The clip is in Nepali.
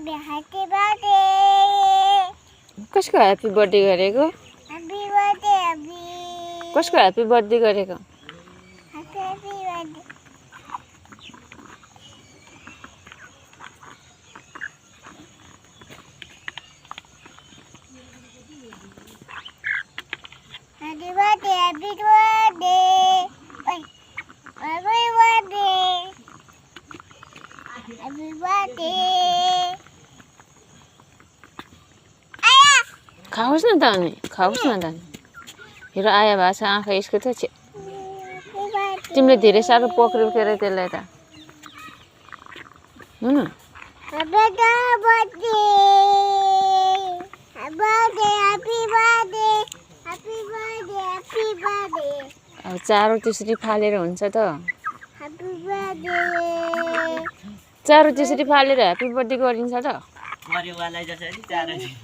Happy birthday. कसको ह्यापी बर्थडे गरेको Happy birthday, Abhi. कसको ह्यापी बर्थडे गरेको Happy birthday. Happy birthday, happy birthday. Oi, happy birthday. Happy birthday. Ayah. खाओस् न त अनि खाओस् न त हेर आया भएको छ आँखा यसको त Happy birthday. तिमीले धेरै साह्रो पक्रियो के अरे त्यसलाई त हुन Happy birthday. Happy birthday, happy birthday. Happy birthday, happy birthday. अब चारो त्यसरी फालेर हुन्छ त Happy birthday. चारो त्यसरी फालेर ह्यापी बर्थडे गरिन्छ त परिवारलाई जसरी चारो दिन्छ